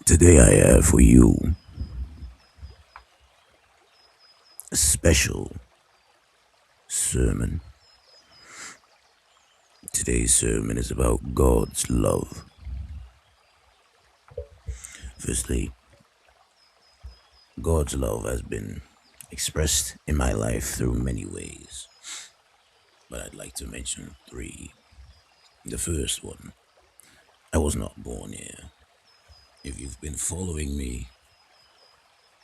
Today I have for you a special sermon. Today's sermon is about God's love. Firstly, God's love has been expressed in my life through many ways, but I'd like to mention three. The first one, I was not born here. If you've been following me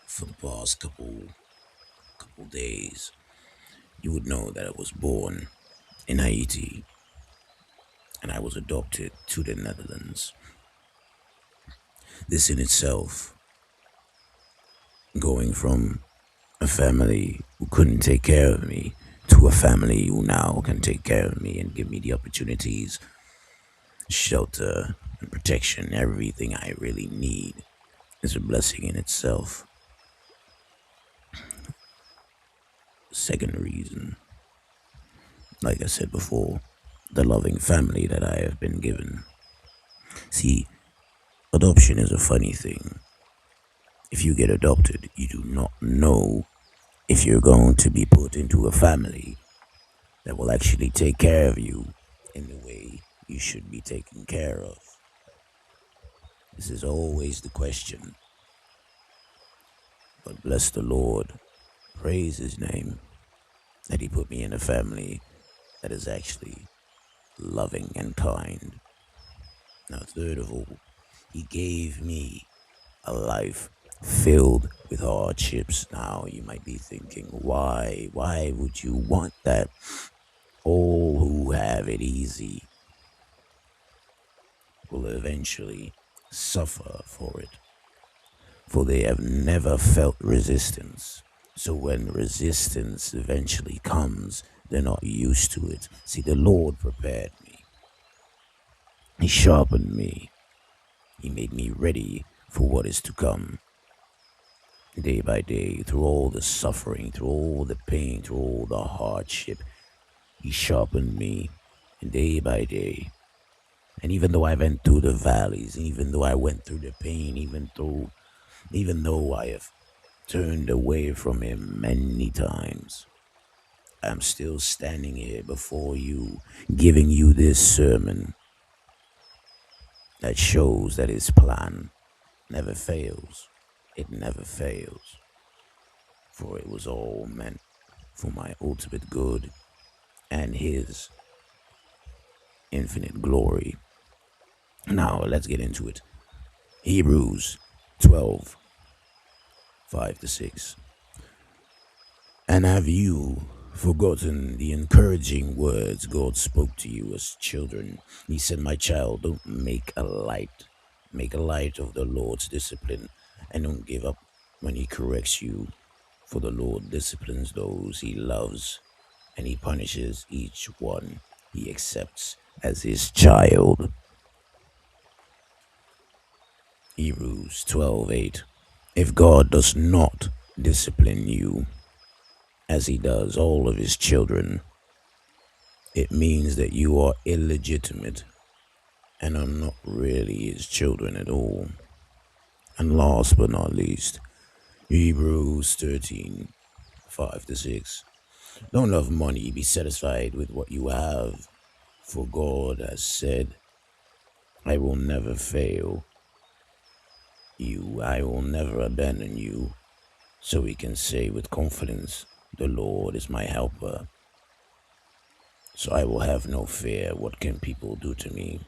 for the past couple days, you would know that I was born in Haiti and I was adopted to the Netherlands. This in itself, going from a family who couldn't take care of me to a family who now can take care of me and give me the opportunities, shelter, and protection, everything I really need, is a blessing in itself. Second reason, like I said before, the loving family that I have been given. See, adoption is a funny thing. If you get adopted, you do not know if you're going to be put into a family that will actually take care of you in the way you should be taken care of. This is always the question. But bless the Lord, praise his name, that he put me in a family that is actually loving and kind. Now, third of all, he gave me a life filled with hardships. Now, you might be thinking, why? Why would you want that? All who have it easy will eventually suffer for it, for they have never felt resistance. So when resistance eventually comes, they're not used to it. See, the Lord prepared me. He sharpened me. He made me ready for what is to come. Day by day, through all the suffering, through all the pain, through all the hardship, he sharpened me. And day by day, and even though I went through the valleys, even though I went through the pain, even though I have turned away from him many times, I'm still standing here before you, giving you this sermon that shows that his plan never fails. It never fails. For it was all meant for my ultimate good and his infinite glory. Now, let's get into it. Hebrews 12, 5 to 6. And have you forgotten the encouraging words God spoke to you as children? He said, my child, don't make a light. Make a light of the Lord's discipline and don't give up when he corrects you. For the Lord disciplines those he loves and he punishes each one he accepts as his child. Hebrews 12:8. If God does not discipline you as he does all of his children, it means that you are illegitimate and are not really his children at all. And last but not least, Hebrews 13:5 to 6. Don't love money, be satisfied with what you have, for God has said, I will never fail you, I will never abandon you. So we can say with confidence, the Lord is my helper. So I will have no fear. What can people do to me?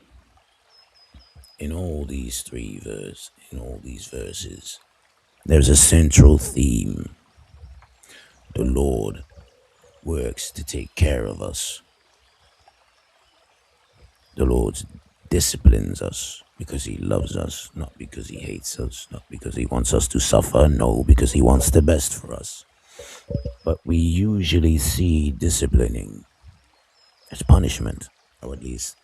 In all these verses, there's a central theme. The Lord works to take care of us. The Lord disciplines us because he loves us, not because he hates us, not because he wants us to suffer, no, because he wants the best for us. But we usually see disciplining as punishment, or at least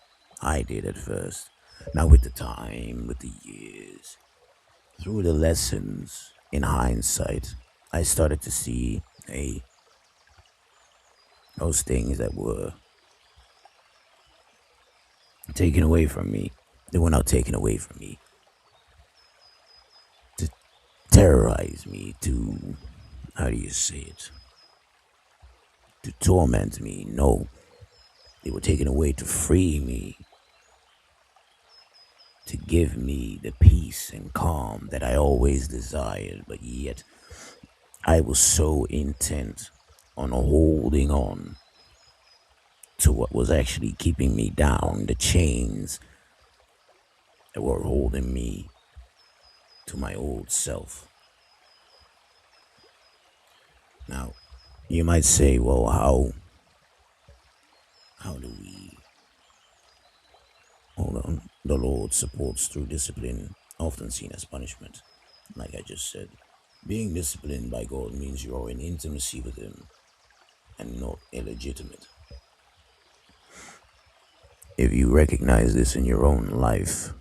I did at first. Now, with the time, with the years, through the lessons, in hindsight, I started to see, hey, those things that were taken away from me, they were not taken away from me. terrorize me, to, how do you say it, to torment me. No, they were taken away to free me, to give me the peace and calm that I always desired, but yet I was so intent on holding on to what was actually keeping me down, the chains that were holding me to my old self. Now, you might say, well, how do we hold on? The Lord supports through discipline, often seen as punishment. Like I just said, being disciplined by God means you are in intimacy with Him and not illegitimate. If you recognize this in your own life,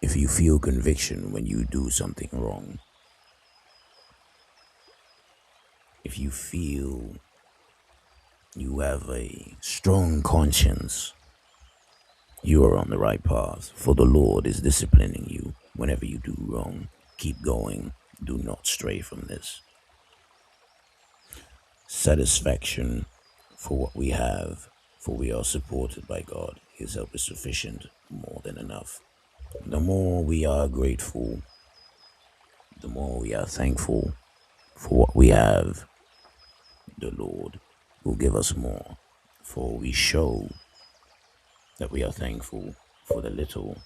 if you feel conviction when you do something wrong, if you feel you have a strong conscience, you are on the right path, for the Lord is disciplining you whenever you do wrong. Keep going. Do not stray from this. Satisfaction for what we have, for we are supported by God. His help is sufficient, more than enough. The more we are grateful, the more we are thankful for what we have, the Lord will give us more, for we show that we are thankful for the little,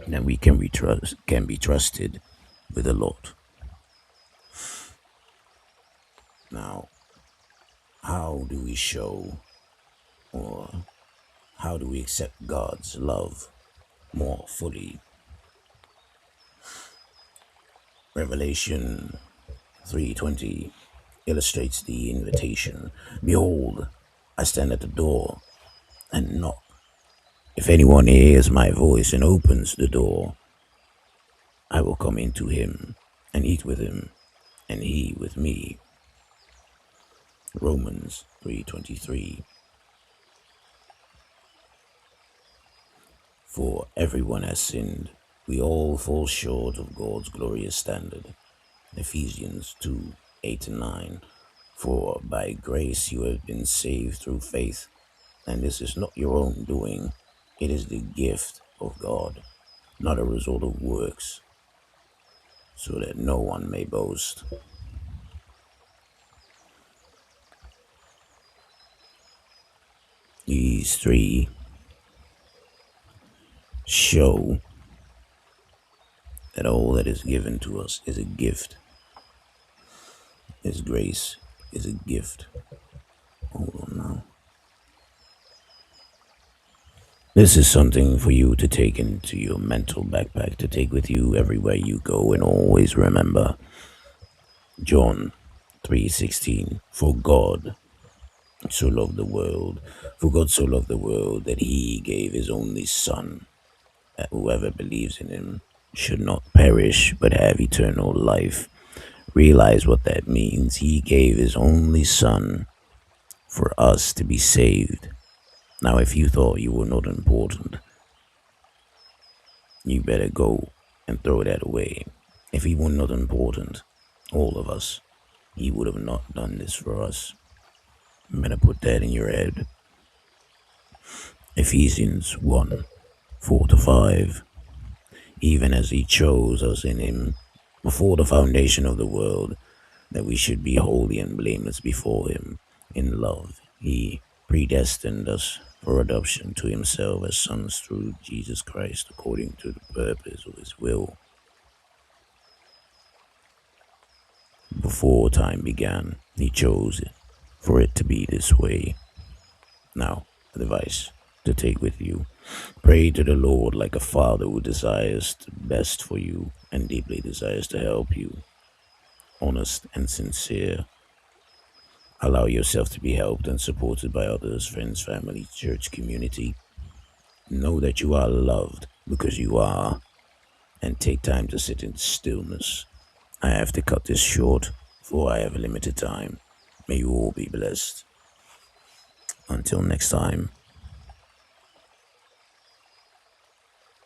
and we can be trusted with a lot. Now, how do we show, or how do we accept God's love more fully? Revelation 3:20 illustrates the invitation. Behold, I stand at the door and knock. If anyone hears my voice and opens the door, I will come into him and eat with him, and he with me. Romans 3:23. For everyone has sinned. We all fall short of God's glorious standard. Ephesians 2:8-9. For by grace you have been saved through faith, and this is not your own doing. It is the gift of God, not a result of works, so that no one may boast. These three show that all that is given to us is a gift. His grace is a gift. Hold on now. This is something for you to take into your mental backpack, to take with you everywhere you go, and always remember John 3:16. For God so loved the world, for God so loved the world that he gave his only Son, that whoever believes in him should not perish but have eternal life. Realize what that means. He gave his only Son for us to be saved. Now, if you thought you were not important, you better go and throw that away. If he were not important, all of us, he would have not done this for us. I'm gonna put that in your head. Ephesians 1:4-5. Even as he chose us in him before the foundation of the world, that we should be holy and blameless before him. In love, he predestined us for adoption to himself as sons through Jesus Christ, according to the purpose of his will. Before time began, he chose it for it to be this way. Now, advice to take with you. Pray to the Lord like a father who desires the best for you and deeply desires to help you. Honest and sincere. Allow yourself to be helped and supported by others, friends, family, church, community. Know that you are loved because you are, and take time to sit in stillness. I have to cut this short, for I have a limited time. May you all be blessed. Until next time.